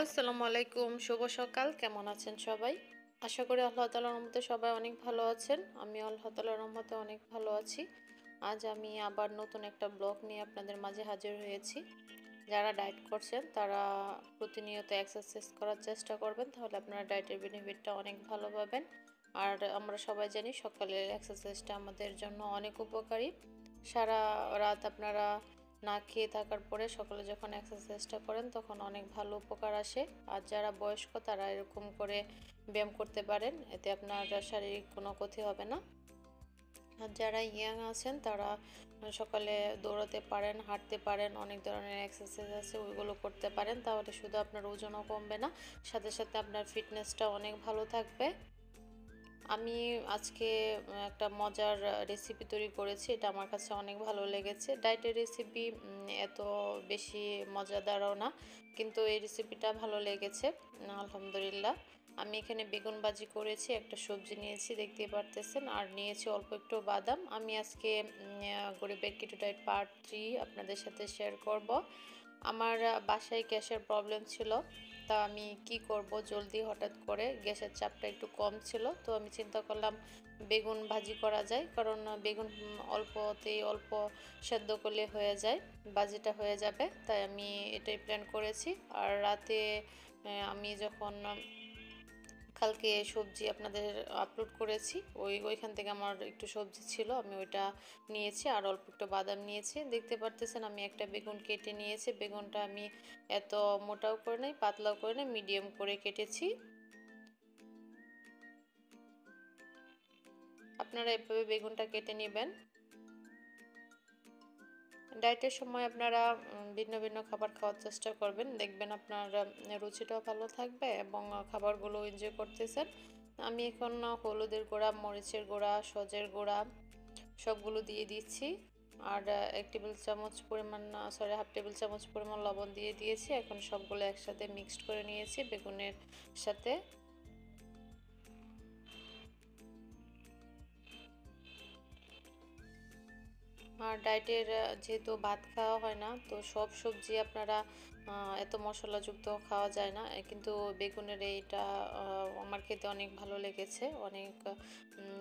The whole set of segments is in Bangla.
আসসালামু আলাইকুম, শুভ সকাল। কেমন আছেন সবাই? আশা করি আল্লাহ তাআলার রহমতে সবাই অনেক ভালো আছেন। আমিও আল্লাহ তাআলার রহমতে অনেক ভালো আছি। আজ আমি আবার নতুন একটা ব্লগ নিয়ে আপনাদের মাঝে হাজির হয়েছি। যারা ডায়েট করছেন তারা প্রতিনিয়ত এক্সারসাইজ করার চেষ্টা করবেন, তাহলে আপনারা ডায়েটের বেনিফিটটা অনেক ভালো পাবেন। আর আমরা সবাই জানি সকালের এক্সারসাইজটা আমাদের জন্য অনেক উপকারী। সারা রাত আপনারা না খেয়ে থাকার পরে সকালে যখন এক্সারসাইজটা করেন তখন অনেক ভালো উপকার আসে। আর যারা বয়স্ক তারা এরকম করে ব্যায়াম করতে পারেন, এতে আপনার শারীরিক কোনো ক্ষতি হবে না। আর যারা ইয়াং আছেন তারা সকালে দৌড়াতে পারেন, হাঁটতে পারেন, অনেক ধরনের এক্সারসাইজ আছে ওইগুলো করতে পারেন, তাহলে শুধু আপনার ওজনও কমবে না, সাথে সাথে আপনার ফিটনেসটা অনেক ভালো থাকবে। আমি আজকে একটা মজার রেসিপি তৈরি করেছি, এটা আমার কাছে অনেক ভালো লেগেছে। ডায়েটের রেসিপি এত বেশি মজাদারও না, কিন্তু এই রেসিপিটা ভালো লেগেছে আলহামদুলিল্লাহ। আমি এখানে বেগুন ভাজি করেছি, একটা সবজি নিয়েছি দেখতেই পারতেছেন, আর নিয়েছি অল্প একটু বাদাম। আমি আজকে গরিবের কিটো ডায়েট পার্ট 3 আপনাদের সাথে শেয়ার করব। আমার বাসায় গ্যাসের প্রবলেম ছিল, তা আমি কি করব, জলদি হঠাৎ করে গ্যাসের চাপটা একটু কম ছিল, তো আমি চিন্তা করলাম বেগুন ভাজি করা যায়, কারণ বেগুন অল্প সেদ্ধ করলে হয়ে যায়, ভাজিটা হয়ে যাবে, তাই আমি এটাই প্ল্যান করেছি। আর রাতে আমি যখন কালকে সবজি আপনাদের আপলোড করেছি, ওইখান থেকে আমার একটু সবজি ছিল, আমি ওইটা নিয়েছি, আর অল্প একটু বাদাম নিয়েছি। দেখতে পারতেছেন আমি একটা বেগুন কেটে নিয়েছি। বেগুনটা আমি এত মোটাও করে নাই, পাতলাও করে নাই, মিডিয়াম করে কেটেছি। আপনারা এভাবে বেগুনটা কেটে নেবেন। ডায়েটের সময় আপনারা ভিন্ন ভিন্ন খাবার খাওয়ার চেষ্টা করবেন, দেখবেন আপনার রুচিটাও ভালো থাকবে এবং খাবারগুলো এনজয় করতেছেন। আমি এখন হলুদের গুঁড়া, মরিচের গুঁড়া, সজের গুঁড়া সবগুলো দিয়ে দিচ্ছি, আর হাফ টেবিল চামচ পরিমাণ লবণ দিয়ে দিয়েছি। এখন সবগুলো একসাথে মিক্সড করে নিয়েছি বেগুনের সাথে। আর ডায়েটের যেহেতু ভাত খাওয়া হয় না, তো সব সবজি আপনারা এত মশলাযুক্ত খাওয়া যায় না, কিন্তু বেগুনের এইটা আমার খেতে অনেক ভালো লেগেছে, অনেক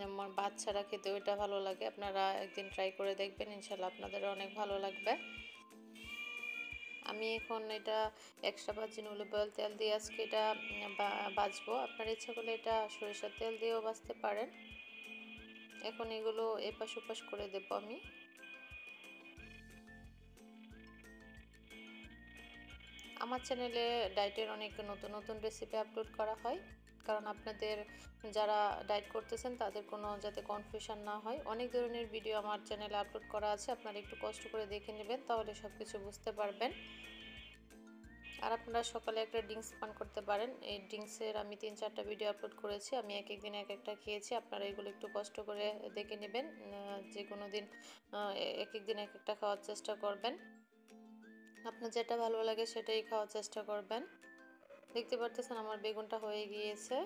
আমার ভাত ছাড়া খেতেও এটা ভালো লাগে। আপনারা একদিন ট্রাই করে দেখবেন, ইনশাল্লাহ আপনাদের অনেক ভালো লাগবে। আমি এখন এটা এক্সট্রা ভার্জিন অলিভ অয়েল তেল দিয়ে আজকে এটা ভাজবো। আপনার ইচ্ছা করলে এটা সরিষার তেল দিয়েও ভাজতে পারেন। এখন এগুলো এপাশ ওপাশ করে দেবো আমি। আমার চ্যানেলে ডায়েটের অনেক নতুন নতুন রেসিপি আপলোড করা হয়, কারণ আপনাদের যারা ডায়েট করতেছেন তাদের কোনো যাতে কনফিউশন না হয়। অনেক ধরনের ভিডিও আমার চ্যানেলে আপলোড করা আছে, আপনারা একটু কষ্ট করে দেখে নেবেন, তাহলে সব কিছু বুঝতে পারবেন। আর আপনারা সকালে একটা ড্রিঙ্কস পান করতে পারেন। এই ড্রিঙ্কসের আমি 3-4টা ভিডিও আপলোড করেছি, আমি এক এক দিন এক একটা খেয়েছি। আপনারা এগুলো একটু কষ্ট করে দেখে নেবেন, যে কোনো দিন এক এক দিন এক একটা খাওয়ার চেষ্টা করবেন। আপনার যেটা ভালো লাগে সেটাই খাওয়ার চেষ্টা করবেন। দেখতে পারতেছেন আমার বেগুনটা হয়ে গিয়েছে।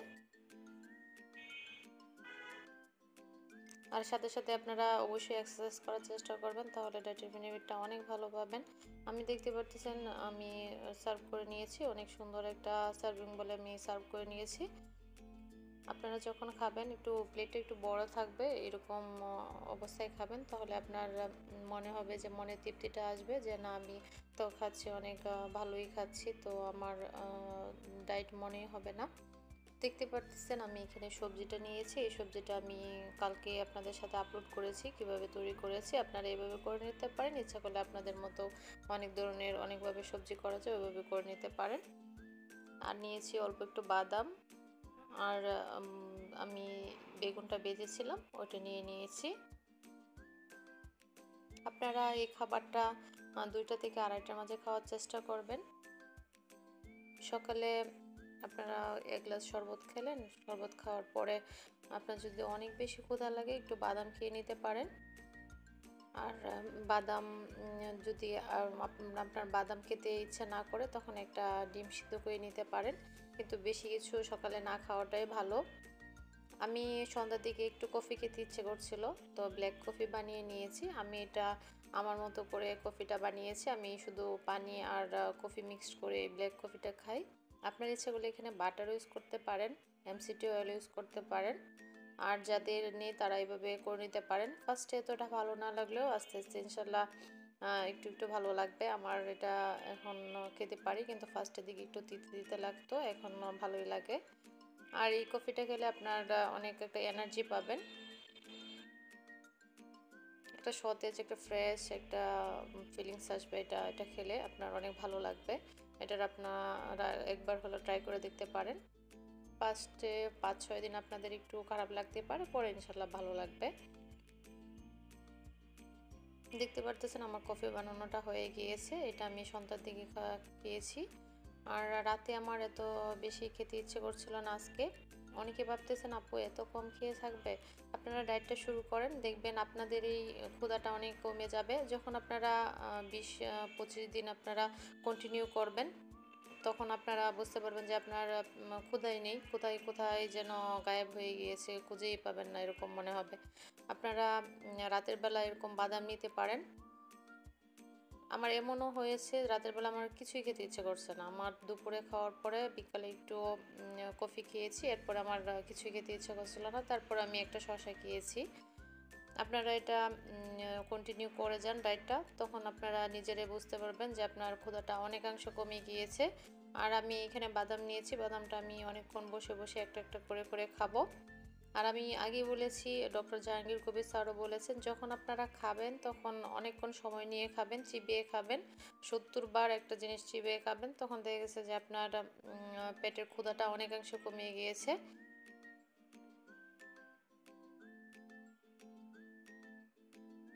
আর সাথে সাথে আপনারা অবশ্যই এক্সারসাইজ করার চেষ্টা করবেন, তাহলে ডায়েটের বেনিফিটটা অনেক ভালো পাবেন। আমি দেখতে পারতেছেন আমি সার্ভ করে নিয়েছি, অনেক সুন্দর একটা সার্ভিং বলে আমি সার্ভ করে নিয়েছি। আপনারা যখন খাবেন একটু প্লেটটা একটু বড় থাকবে, এরকম অবস্থায় খাবেন, তাহলে আপনার মনে হবে যে মনে তৃপ্তিটা আসবে, যে না আমি তো খাচ্ছি অনেক ভালোই খাচ্ছি, তো আমার ডায়েট মনেই হবে না। দেখতে পারতেছেন আমি এখানে সবজিটা নিয়েছি, এই সবজিটা আমি কালকে আপনাদের সাথে আপলোড করেছি কিভাবে তৈরি করেছি। আপনারা এইভাবে করে নিতে পারেন, ইচ্ছা করলে আপনাদের মতো অনেক ধরনের অনেকভাবে সবজি করা যায়, ওইভাবে করে নিতে পারেন। আর নিয়েছি অল্প একটু বাদাম, আর আমি বেগুনটা ভেজেছিলাম ওটা নিয়ে নিয়েছি। আপনারা এই খাবারটা 2টা থেকে 2:30টার মাঝে খাওয়ার চেষ্টা করবেন। সকালে আপনারা এক গ্লাস শরবত খেলেন, শরবত খাওয়ার পরে আপনার যদি অনেক বেশি ক্ষুধা লাগে একটু বাদাম খেয়ে নিতে পারেন। আর বাদাম যদি আপনার বাদাম খেতে ইচ্ছা না করে তখন একটা ডিম সিদ্ধ করে নিতে পারেন, কিন্তু বেশি কিছু সকালে না খাওয়াটাই ভালো। আমি সন্ধ্যার দিকে একটু কফি খেতে ইচ্ছে করছিল, তো ব্ল্যাক কফি বানিয়ে নিয়েছি। আমি এটা আমার মতো করে কফিটা বানিয়েছি, আমি শুধু পানি আর কফি মিক্সড করে ব্ল্যাক কফিটা খাই। আপনার ইচ্ছে করলে এখানে বাটার ইউজ করতে পারেন, এমসিটি অয়েল ইউজ করতে পারেন। আর যাদের নেই তারা এইভাবে করে নিতে পারেন। ফার্স্টে এতটা ভালো না লাগলেও আস্তে আস্তে ইনশাল্লাহ একটু একটু ভালো লাগবে। আমার এটা এখন খেতে পারি, কিন্তু ফার্স্টের দিকে একটু তিতে দিতে লাগতো, এখন ভালোই লাগে। আর এই কফিটা খেলে আপনার অনেক একটা এনার্জি পাবেন, একটা সতেজ, একটা ফ্রেশ একটা ফিলিংস আসবে। এটা খেলে আপনার অনেক ভালো লাগবে। এটার আপনারা একবার হলো ট্রাই করে দেখতে পারেন। ফার্স্টে 5-6 দিন আপনাদের একটু খারাপ লাগতে পারে, পরে ইনশাল্লাহ ভালো লাগবে। দেখতে পারতেছেন আমার কফি বানানোটা হয়ে গিয়েছে। এটা আমি সন্ধ্যার দিকে খেয়েছি। আর রাতে আমার এত বেশি খেতে ইচ্ছে করছিল না আজকে। অনেকে ভাবতেছেন আপু এত কম খেয়ে থাকবে। আপনারা ডায়েটটা শুরু করেন, দেখবেন আপনাদের এই ক্ষুধাটা অনেক কমে যাবে। যখন আপনারা 20-25 দিন আপনারা কন্টিনিউ করবেন, তখন আপনারা বুঝতে পারবেন যে আপনার ক্ষুধাই নেই, কোথায় কোথায় যেন গায়েব হয়ে গিয়েছে, খুঁজেই পাবেন না, এরকম মনে হবে। আপনারা রাতের বেলা এরকম বাদাম নিতে পারেন। আমার এমনও হয়েছে রাতের বেলা আমার কিছুই খেতে ইচ্ছে করছে না, আমার দুপুরে খাওয়ার পরে বিকালে একটু কফি খেয়েছি, এরপর আমার কিছুই খেতে ইচ্ছে করছিল না, তারপর আমি একটা শসা খেয়েছি। আপনারা এটা কন্টিনিউ করে যান ডায়েটটা, তখন আপনারা নিজেরাই বুঝতে পারবেন যে আপনার ক্ষুধাটা অনেকাংশ কমে গিয়েছে। আর আমি এখানে বাদাম নিয়েছি, বাদামটা আমি অনেকক্ষণ বসে বসে একটা একটা করে করে খাবো। আর আমি আগেই বলেছি, ডক্টর জাহাঙ্গীর কবির স্যারও বলেছেন, যখন আপনারা খাবেন তখন অনেকক্ষণ সময় নিয়ে খাবেন, চিবিয়ে খাবেন। 70 বার একটা জিনিস চিবিয়ে খাবেন, তখন দেখা গেছে যে আপনার পেটের ক্ষুধাটা অনেকাংশ কমিয়ে গিয়েছে।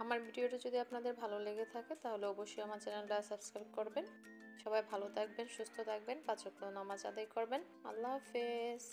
আমার ভিডিওটা যদি আপনাদের ভালো লেগে থাকে তাহলে অবশ্যই আমার চ্যানেলটা সাবস্ক্রাইব করবেন। সবাই ভালো থাকবেন, সুস্থ থাকবেন, 5 ওয়াক্ত নামাজ আদায় করবেন। আল্লাহ হাফেজ।